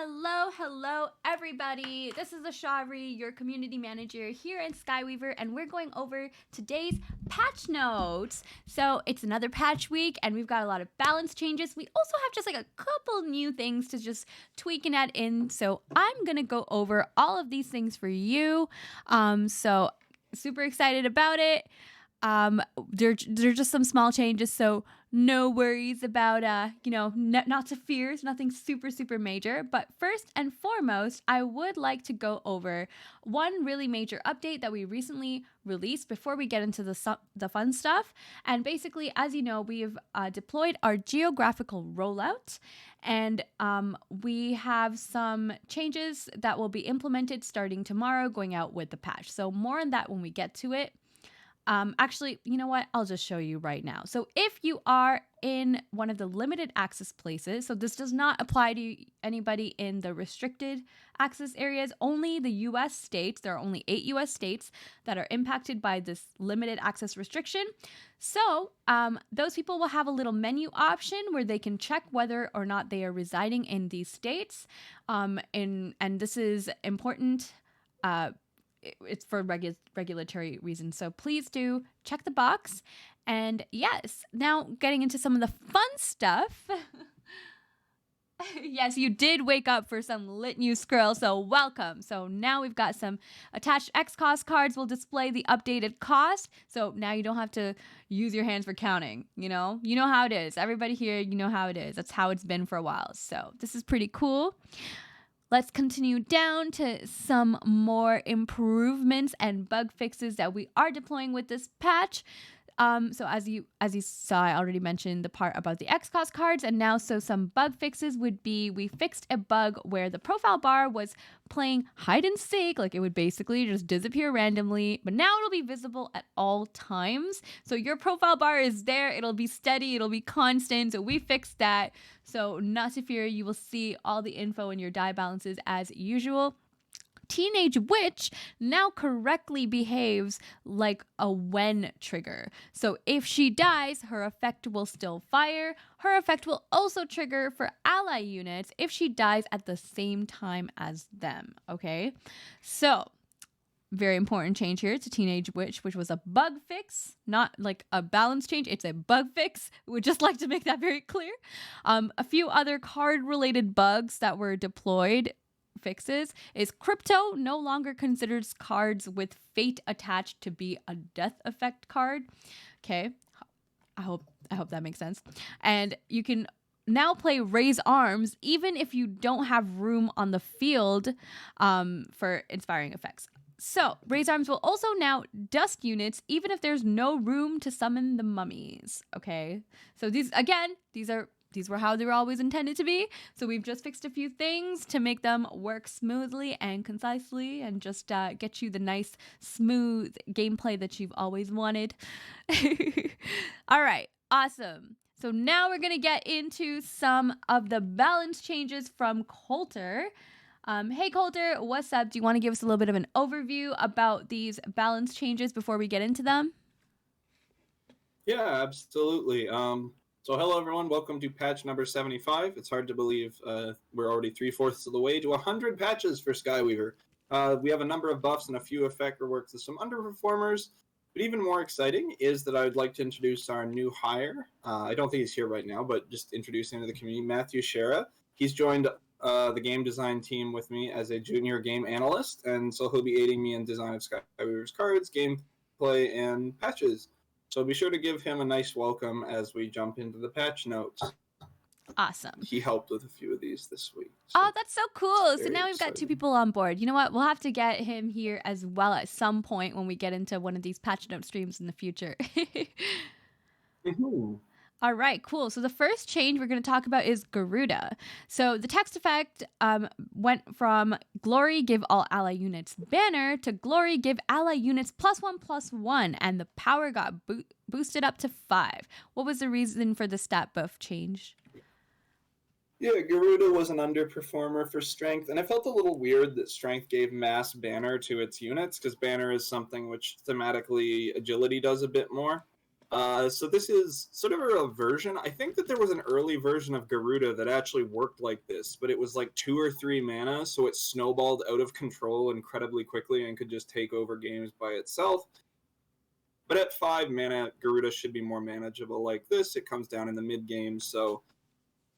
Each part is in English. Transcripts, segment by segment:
Hello, everybody. This is Ashavari, your community manager here in Skyweaver, and we're going over today's patch notes. So it's another patch week, and we've got a lot of balance changes. We also have just like a couple new things to just tweak and add in. So I'm gonna go over all of these things for you. So super excited about it. They're just some small changes, so no worries about not to fear. It's nothing super major. But first and foremost, I would like to go over one really major update that we recently released before we get into the fun stuff. And basically, as you know, we've deployed our geographical rollout, and we have some changes that will be implemented starting tomorrow, going out with the patch. So more on that when we get to it. Actually, you know what? I'll just show you right now. So if you are in one of the limited access places, so this does not apply to anybody in the restricted access areas, only the US states. There are only 8 US states that are impacted by this limited access restriction. So those people will have a little menu option where they can check whether or not they are residing in these states. And this is important. It's for regulatory reasons. So please do check the box. And yes, now getting into some of the fun stuff. Yes, you did wake up for some lit new Skrill, so welcome. So now we've got some attached X cost cards will display the updated cost. So now you don't have to use your hands for counting, you know how it is. Everybody here, you know how it is. That's how it's been for a while. So this is pretty cool. Let's continue down to some more improvements and bug fixes that we are deploying with this patch. So as you saw, I already mentioned the part about the XCOS cards, and now so some bug fixes would be we fixed a bug where the profile bar was playing hide and seek, like it would basically just disappear randomly, but now it'll be visible at all times. So your profile bar is there, it'll be steady, it'll be constant. So we fixed that. So not to fear, you will see all the info in your die balances as usual. Teenage Witch now correctly behaves like a when trigger. So if she dies, her effect will still fire. Her effect will also trigger for ally units if she dies at the same time as them, okay? So, very important change here to Teenage Witch, which was a bug fix, not like a balance change. It's a bug fix. We would just like to make that very clear. A few other card-related bugs that were deployed fixes is crypto no longer considers cards with fate attached to be a death effect card. Okay, I hope that makes sense. And you can now play Raise Arms even if you don't have room on the field for inspiring effects. So Raise Arms will also now dust units even if there's no room to summon the mummies. Okay, so these were how they were always intended to be. So we've just fixed a few things to make them work smoothly and concisely and just get you the nice, smooth gameplay that you've always wanted. All right, awesome. So now we're going to get into some of the balance changes from Coulter. Hey, Coulter, what's up? Do you want to give us a little bit of an overview about these balance changes before we get into them? Yeah, absolutely. So hello everyone, welcome to patch number 75. It's hard to believe we're already 3/4 of the way to 100 patches for Skyweaver. We have a number of buffs and a few effect reworks with some underperformers, but even more exciting is that I would like to introduce our new hire. I don't think he's here right now, but just introducing him to the community, Matthew Shera. He's joined the game design team with me as a junior game analyst, and so he'll be aiding me in design of Skyweaver's cards, gameplay, and patches. So be sure to give him a nice welcome as we jump into the patch notes. Awesome. He helped with a few of these this week. So oh, that's so cool. So now we've got 2 people on board. You know what? We'll have to get him here as well at some point when we get into one of these patch note streams in the future. Mm-hmm. All right, cool. So the first change we're going to talk about is Garuda. So the text effect went from Glory give all ally units banner to Glory give ally units +1/+1, and the power got boosted up to 5. What was the reason for the stat buff change? Yeah, Garuda was an underperformer for strength, and I felt a little weird that strength gave mass banner to its units, because banner is something which thematically agility does a bit more. So this is sort of a version. I think that there was an early version of Garuda that actually worked like this, but it was like 2 or 3 mana, so it snowballed out of control incredibly quickly and could just take over games by itself. But at 5 mana, Garuda should be more manageable like this. It comes down in the mid game, so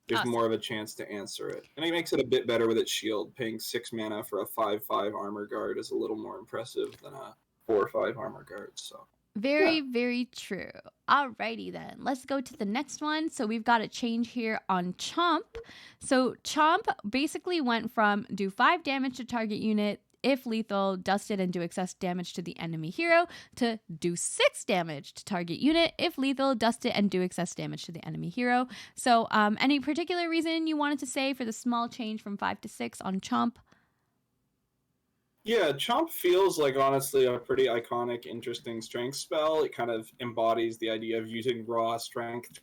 there's more of a chance to answer it. And it makes it a bit better with its shield. Paying 6 mana for a 5/5 armor guard is a little more impressive than a 4 or 5 armor guard, so... Very, very true. Alrighty then, let's go to the next one. So we've got a change here on Chomp. So Chomp basically went from do 5 damage to target unit if lethal, dust it and do excess damage to the enemy hero, to do 6 damage to target unit if lethal, dust it and do excess damage to the enemy hero. So any particular reason you wanted to say for the small change from 5 to 6 on Chomp? Yeah, Chomp feels like, honestly, a pretty iconic, interesting strength spell. It kind of embodies the idea of using raw strength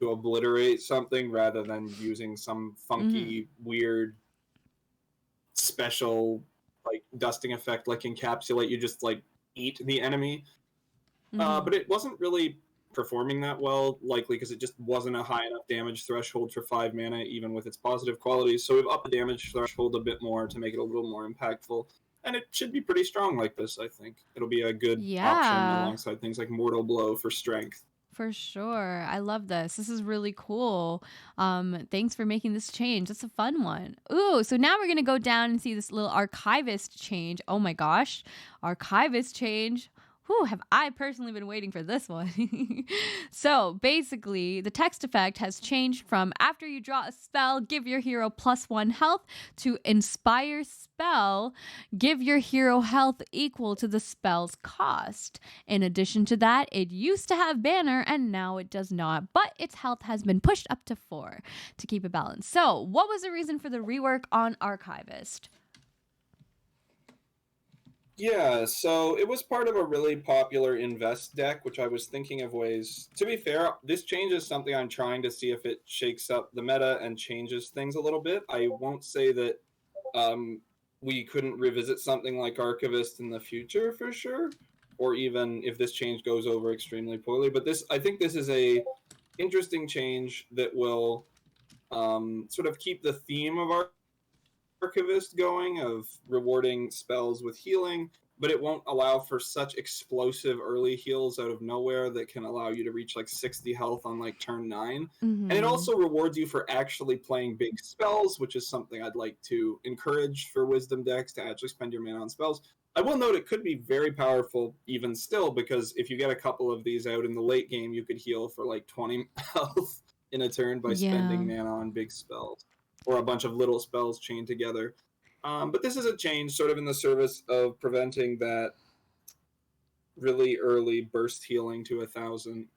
to obliterate something rather than using some funky, weird, special, like, dusting effect, like Encapsulate. You just, like, eat the enemy. But it wasn't really performing that well, likely because it just wasn't a high enough damage threshold for 5 mana, even with its positive qualities. So we've upped the damage threshold a bit more to make it a little more impactful. And it should be pretty strong like this, I think. It'll be a good option alongside things like Mortal Blow for strength. For sure. I love this. This is really cool. Thanks for making this change. That's a fun one. Ooh, so now we're going to go down and see this little Archivist change. Oh my gosh. Archivist change. Whew, have I personally been waiting for this one. So basically, the text effect has changed from after you draw a spell, give your hero +1 health, to inspire spell, give your hero health equal to the spell's cost. In addition to that, it used to have banner and now it does not, but its health has been pushed up to 4 to keep it balanced. So what was the reason for the rework on Archivist? Yeah, so it was part of a really popular invest deck, which I was thinking of ways. To be fair, this change is something I'm trying to see if it shakes up the meta and changes things a little bit. I won't say that we couldn't revisit something like Archivist in the future for sure, or even if this change goes over extremely poorly. But I think this is a interesting change that will sort of keep the theme of our Archivist going, of rewarding spells with healing, but it won't allow for such explosive early heals out of nowhere that can allow you to reach like 60 health on like turn 9. And it also rewards you for actually playing big spells, which is something I'd like to encourage for Wisdom decks, to actually spend your mana on spells. I will note it could be very powerful even still, because if you get a couple of these out in the late game, you could heal for like 20 health in a turn by spending mana on big spells, or a bunch of little spells chained together. But this is a change sort of in the service of preventing that really early burst healing to 1,000,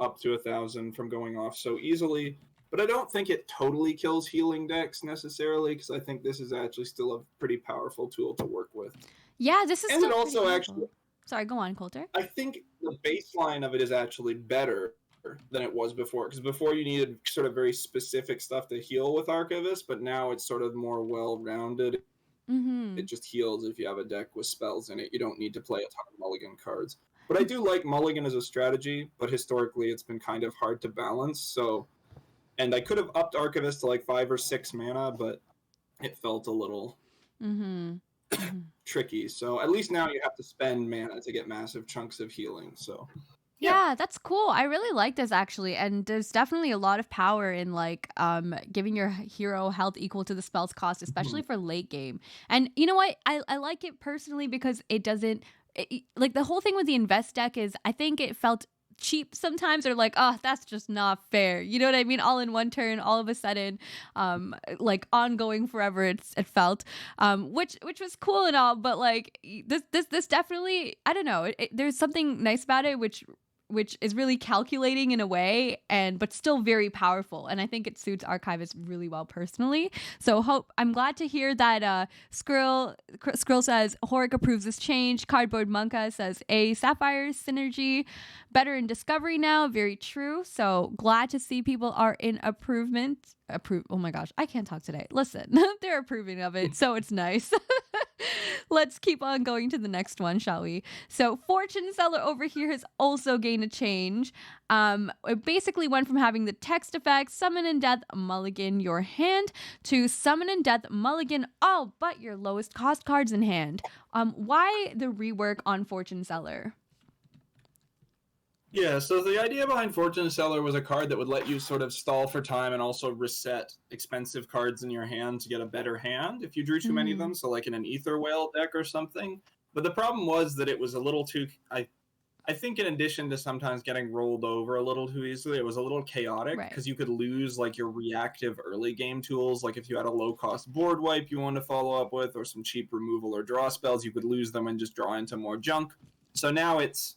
up to 1,000 from going off so easily. But I don't think it totally kills healing decks necessarily, because I think this is actually still a pretty powerful tool to work with. Yeah, this is and still it also pretty actually... Sorry, go on, Coulter. I think the baseline of it is actually better than it was before, because before you needed sort of very specific stuff to heal with Archivist, but now it's sort of more well-rounded. It just heals if you have a deck with spells in it. You don't need to play a ton of mulligan cards. But I do like mulligan as a strategy, but historically it's been kind of hard to balance. So, and I could have upped Archivist to like 5 or 6 mana, but it felt a little tricky. So at least now you have to spend mana to get massive chunks of healing. So yeah, that's cool. I really like this actually, and there's definitely a lot of power in like giving your hero health equal to the spell's cost, especially for late game. And you know what? I like it personally because it doesn't like the whole thing with the invest deck is I think it felt cheap sometimes, or like, oh, that's just not fair. You know what I mean? All in one turn, all of a sudden, like ongoing forever. It felt, which was cool and all, but like this definitely, I don't know. There's something nice about it, which is really calculating in a way, but still very powerful. And I think it suits Archivist really well personally. So I'm glad to hear that Skrill says Horic approves this change. Cardboard Monka says Sapphire synergy better in Discovery now. Very true. So glad to see people are in improvement. approve. Oh my gosh, I can't talk today. Listen, they're approving of it, so it's nice. Let's keep on going to the next one, shall we? So Fortune Seller over here has also gained a change. It basically went from having the text effect, summon in death, mulligan your hand, to summon in death, mulligan all but your lowest cost cards in hand. Why the rework on Fortune Seller? Yeah, so the idea behind Fortune Seller was a card that would let you sort of stall for time and also reset expensive cards in your hand to get a better hand if you drew too many of them, so like in an Ether Whale deck or something. But the problem was that it was a little too... I think in addition to sometimes getting rolled over a little too easily, it was a little chaotic because you could lose like your reactive early game tools. Like if you had a low-cost board wipe you wanted to follow up with or some cheap removal or draw spells, you could lose them and just draw into more junk. So now it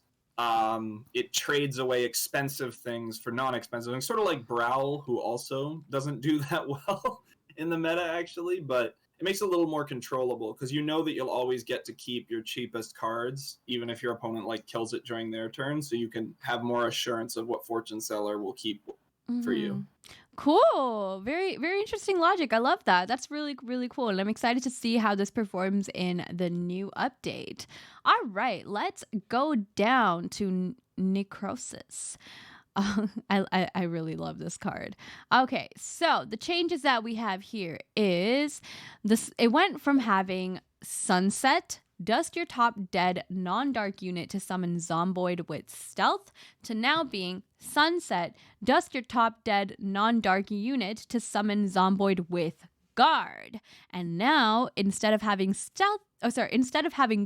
trades away expensive things for non-expensive things, sort of like Browl, who also doesn't do that well in the meta, actually, but it makes it a little more controllable because you know that you'll always get to keep your cheapest cards, even if your opponent like kills it during their turn, so you can have more assurance of what Fortune Seller will keep for you. Cool. Very, very interesting logic. I love that. That's really, really cool. And I'm excited to see how this performs in the new update. All right, let's go down to Necrosis. I really love this card. Okay, so the changes that we have here is this. It went from having Sunset, dust your top dead non-dark unit to summon Zomboid with stealth, to now being Sunset, dust your top dead non-dark unit to summon Zomboid with guard. And now instead of having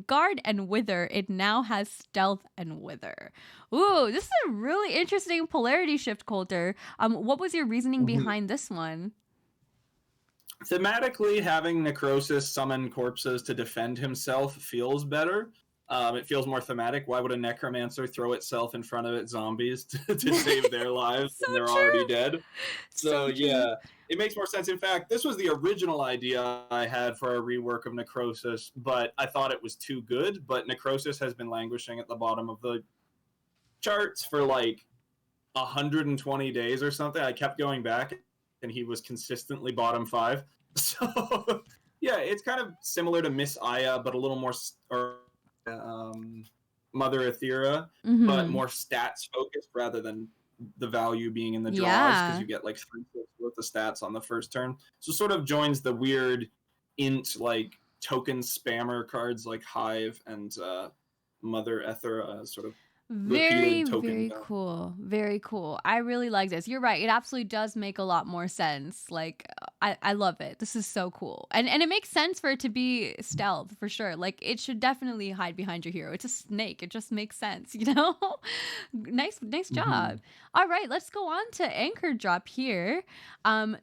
guard and wither, it now has stealth and wither. Ooh, this is a really interesting polarity shift, Coulter. What was your reasoning behind this one? Thematically, having Necrosis summon corpses to defend himself feels better. It feels more thematic. Why would a Necromancer throw itself in front of its zombies to save their lives when they're already dead? So yeah, it makes more sense. In fact, this was the original idea I had for a rework of Necrosis, but I thought it was too good. But Necrosis has been languishing at the bottom of the charts for like 120 days or something. I kept going back, and he was consistently bottom 5. So yeah, it's kind of similar to Miss Aya, but a little more, or Mother Ethera, but more stats focused rather than the value being in the draws, because you get like 3 worth of stats on the first turn. So sort of joins the weird int like token spammer cards like Hive and Mother Ethera, sort of very cool. Very cool. I really like this. You're right. It absolutely does make a lot more sense. Like I love it. This is so cool. And it makes sense for it to be stealth for sure. Like it should definitely hide behind your hero. It's a snake. It just makes sense, you know? Nice job. All right, let's go on to Anchor Drop here.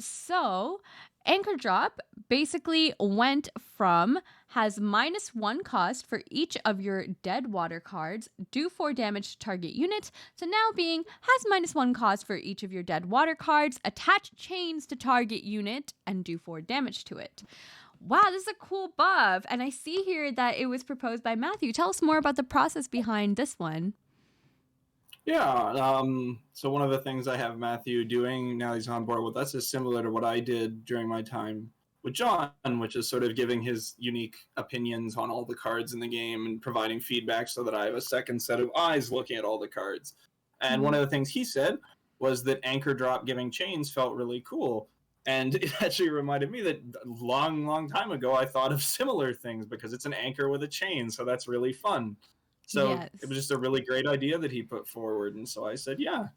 So Anchor Drop basically went from has -1 cost for each of your dead water cards, do 4 damage to target unit, to now being has -1 cost for each of your dead water cards, attach chains to target unit, and do 4 damage to it. Wow, this is a cool buff. And I see here that it was proposed by Matthew. Tell us more about the process behind this one. Yeah, so one of the things I have Matthew doing now he's on board with us is similar to what I did during my time with John, which is sort of giving his unique opinions on all the cards in the game and providing feedback so that I have a second set of eyes looking at all the cards. And one of the things he said was that Anchor Drop giving chains felt really cool. And it actually reminded me that a long time ago I thought of similar things because it's an anchor with a chain, so that's really fun. So it was just a really great idea that he put forward, and so I said, yeah.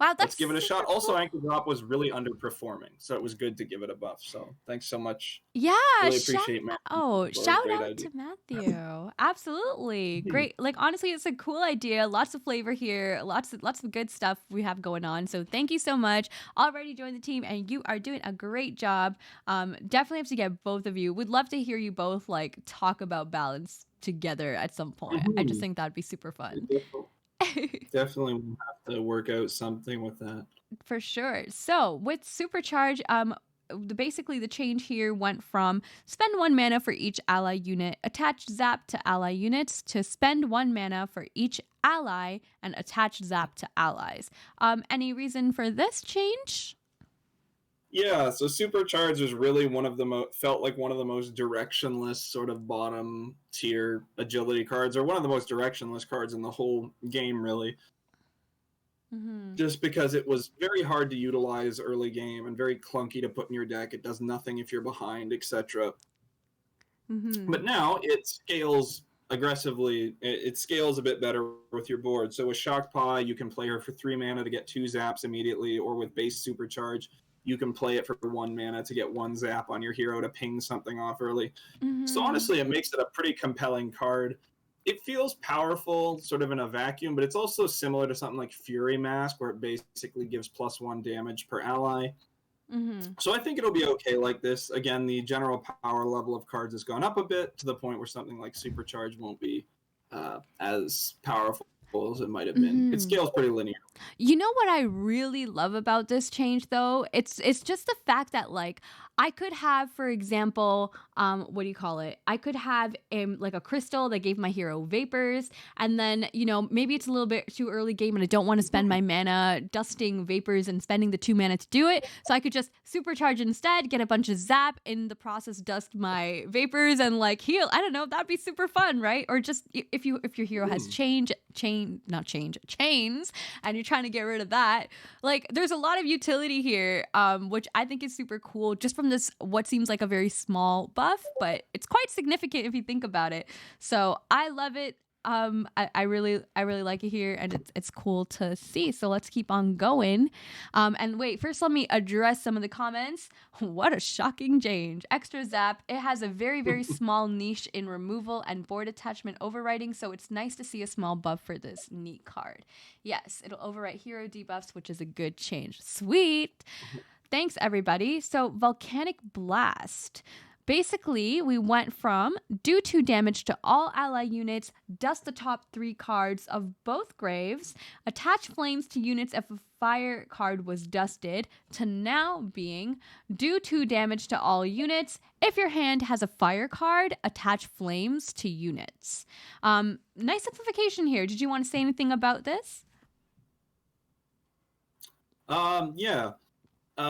Wow, let's give it a shot. Cool. Also, Anchor Drop was really underperforming, so it was good to give it a buff. So thanks so much. Yeah, really appreciate Matthew. Shout out to Matthew. Absolutely. Great. Like honestly, it's a cool idea. Lots of flavor here. Lots of good stuff we have going on. So thank you so much. Already joined the team and you are doing a great job. Definitely have to get both of you. Would love to hear you both like talk about balance together at some point. I just think that'd be super fun. Definitely we'll have to work out something with that. For sure. So with Supercharged, basically the change here went from spend 1 mana for each ally unit, attach zap to ally units, to spend 1 mana for each ally and attach zap to allies. Any reason for this change? Yeah, so Supercharged was really one of the felt like one of the most directionless sort of bottom tier agility cards, or one of the most directionless cards in the whole game, really. Mm-hmm. Just because it was very hard to utilize early game and very clunky to put in your deck. It does nothing if you're behind, etc. Mm-hmm. But now it scales aggressively. It scales a bit better with your board. So with Shock Paw, you can play her for 3 mana to get 2 zaps immediately, or with base Supercharge, you can play it for 1 mana to get 1 zap on your hero to ping something off early. So Mm-hmm. honestly, it makes it a pretty compelling card. It feels powerful, sort of in a vacuum, but it's also similar to something like Fury Mask, where it basically gives +1 damage per ally. Mm-hmm. So I think it'll be okay like this. Again, the general power level of cards has gone up a bit to the point where something like Supercharge won't be as powerful as it might have been. It Mm-hmm. scales pretty linear. You know what I really love about this change though? It's just the fact that like I could have, for example, what do you call it? I could have like a crystal that gave my hero vapors, and then, you know, maybe it's a little bit too early game and I don't want to spend my mana dusting vapors and spending the 2 mana to do it. So I could just supercharge instead, get a bunch of zap, in the process dust my vapors and like heal. I don't know, that'd be super fun, right? Or just if your hero has chains and you're trying to get rid of that, like there's a lot of utility here, which I think is super cool, just from this what seems like a very small buff, but it's quite significant if you think about it. So I love it. I really like it here, and it's cool to see. So let's keep on going. And wait, first let me address some of the comments. What a shocking change. Extrazap, it has a very, very small niche in removal and board attachment overwriting, so it's nice to see a small buff for this neat card. Yes, it'll overwrite hero debuffs, which is a good change. Sweet. Thanks, everybody. So Volcanic Blast. Basically, we went from do 2 damage to all ally units, dust the top 3 cards of both graves, attach flames to units if a fire card was dusted, to now being do 2 damage to all units. If your hand has a fire card, attach flames to units. Nice simplification here. Did you want to say anything about this? Yeah.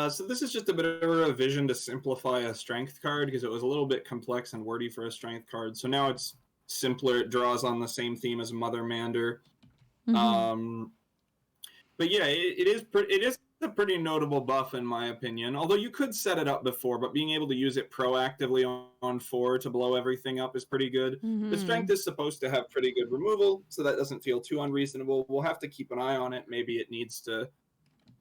So this is just a bit of a revision to simplify a strength card, because it was a little bit complex and wordy for a strength card. So now it's simpler. It draws on the same theme as Mother Mander. Mm-hmm. But yeah, it is a pretty notable buff in my opinion. Although you could set it up before, but being able to use it proactively on 4 to blow everything up is pretty good. Mm-hmm. The strength is supposed to have pretty good removal, so that doesn't feel too unreasonable. We'll have to keep an eye on it. Maybe it needs to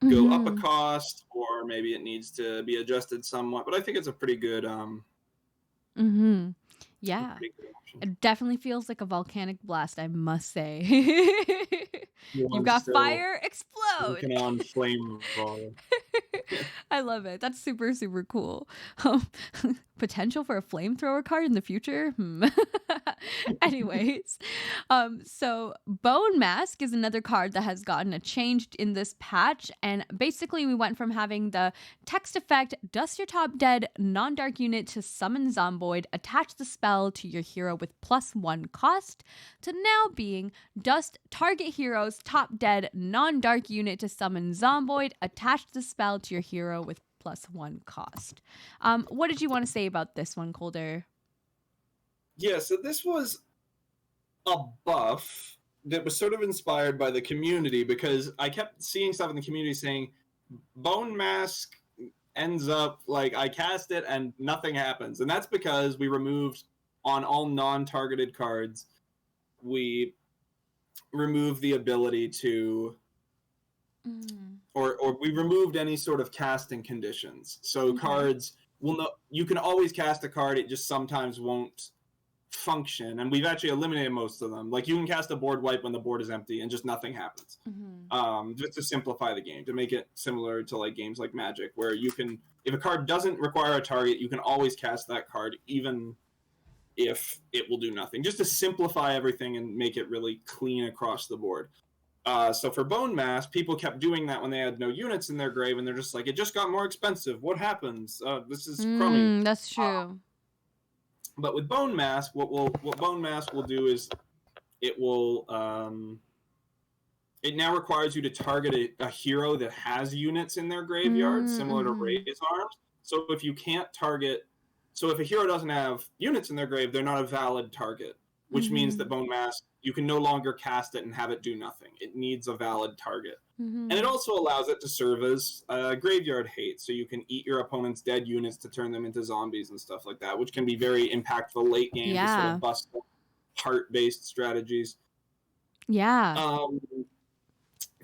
go up a cost, or maybe it needs to be adjusted somewhat, but I think it's a pretty good Yeah. pretty good option. It definitely feels like a volcanic blast, I must say. You've got fire, explode. Working on flame ball. I love it. That's super, super cool. Potential for a flamethrower card in the future? Anyways, so Bone Mask is another card that has gotten a change in this patch, and basically we went from having the text effect, dust your top dead non-dark unit to summon Zomboid, attach the spell to your hero with +1 cost, to now being dust target hero's top dead non-dark unit to summon Zomboid, attach the spell to your hero with +1 cost. What did you want to say about this one, Coulter? Yeah, so this was a buff that was sort of inspired by the community, because I kept seeing stuff in the community saying Bone Mask ends up like I cast it and nothing happens. And that's because we removed, on all non-targeted cards, we removed the ability to or we removed any sort of casting conditions. So cards will know you can always cast a card, it just sometimes won't function, and we've actually eliminated most of them. Like you can cast a board wipe when the board is empty and just nothing happens. Just to simplify the game, to make it similar to like games like Magic, where you can, if a card doesn't require a target, you can always cast that card even if it will do nothing, just to simplify everything and make it really clean across the board. So for Bone Mask, people kept doing that when they had no units in their grave, and they're just like, it just got more expensive. What happens? This is crummy. That's true. But with Bone Mask, what Bone Mask will do is it will it now requires you to target a hero that has units in their graveyard, similar to Ray's Arms. So if you can't target, so if a hero doesn't have units in their grave, they're not a valid target, which means that Bone Mask, you can no longer cast it and have it do nothing. It needs a valid target. And it also allows it to serve as graveyard hate, so you can eat your opponent's dead units to turn them into zombies and stuff like that, which can be very impactful late game to sort of bust heart-based strategies.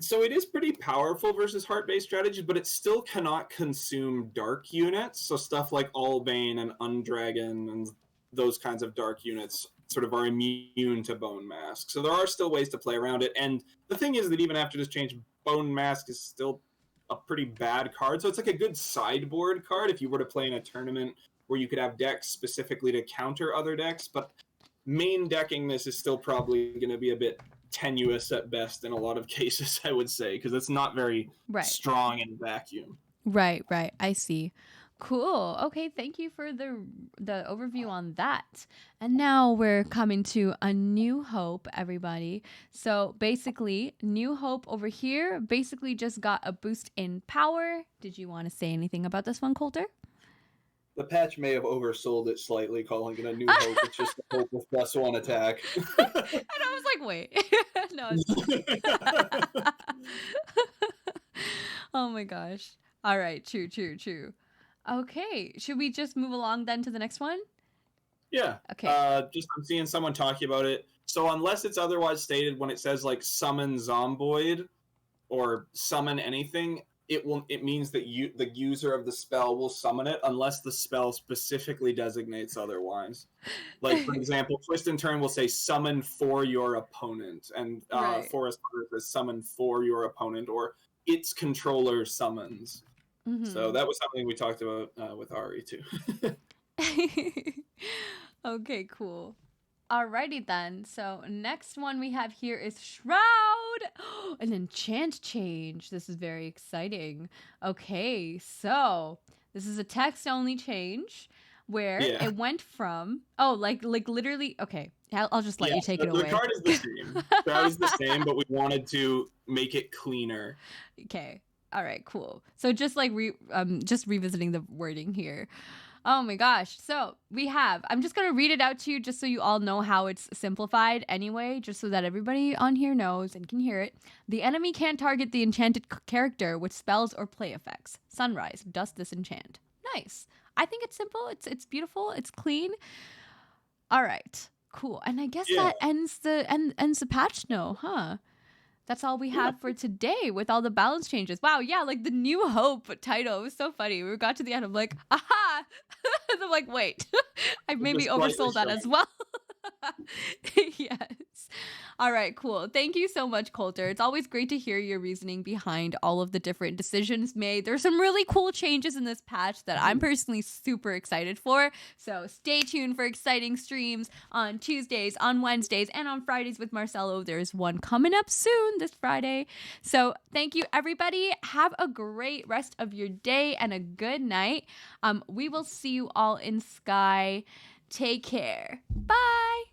So it is pretty powerful versus heart-based strategies, but it still cannot consume dark units. So stuff like Allbane and Undragon and those kinds of dark units sort of are immune to Bone Mask. So there are still ways to play around it. And the thing is that even after this change, Bone Mask is still a pretty bad card. So it's like a good sideboard card if you were to play in a tournament where you could have decks specifically to counter other decks. But main decking this is still probably going to be a bit tenuous at best in a lot of cases, I would say, because it's not very strong in vacuum. Right. I see. Cool. Okay, thank you for the overview on that. And now we're coming to A New Hope, everybody. So basically, New Hope over here basically just got a boost in power. Did you want to say anything about this one, Coulter? The patch may have oversold it slightly, calling it a New Hope. It's just a Hope with +1 attack. And I was like, wait. No, it's oh my gosh. All right, true. Okay, should we just move along then to the next one? Yeah. Okay. I'm seeing someone talking about it. So unless it's otherwise stated, when it says like summon Zomboid or summon anything, it means that the user of the spell will summon it unless the spell specifically designates otherwise. Like, for example, Twist and Turn will say summon for your opponent, and Forest Earth is summon for your opponent, or its controller summons. So that was something we talked about with Ari too. Okay, cool. Alrighty then. So next one we have here is Shroud. An enchant change. This is very exciting. Okay, so this is a text only change where it went from like literally. Okay, I'll just let you take it away. The card is the same. Shroud is the same, but we wanted to make it cleaner. Okay. All right, cool. So just like just revisiting the wording here. Oh my gosh. So we have, I'm just going to read it out to you just so you all know how it's simplified anyway, just so that everybody on here knows and can hear it. The enemy can't target the enchanted character with spells or play effects. Sunrise, dust disenchant. Nice. I think it's simple. It's beautiful. It's clean. All right, cool. And I guess that ends the patch note, huh? That's all we have for today with all the balance changes. Wow, yeah, like the New Hope title. It was so funny. We got to the end, I'm like, aha! And I'm like, wait, I maybe oversold that as well. Yes. All right, cool. Thank you so much, Coulter. It's always great to hear your reasoning behind all of the different decisions made. There's some really cool changes in this patch that I'm personally super excited for. So stay tuned for exciting streams on Tuesdays, on Wednesdays, and on Fridays with Marcelo. There's one coming up soon this Friday. So thank you, everybody. Have a great rest of your day and a good night. We will see you all in Sky. Take care. Bye.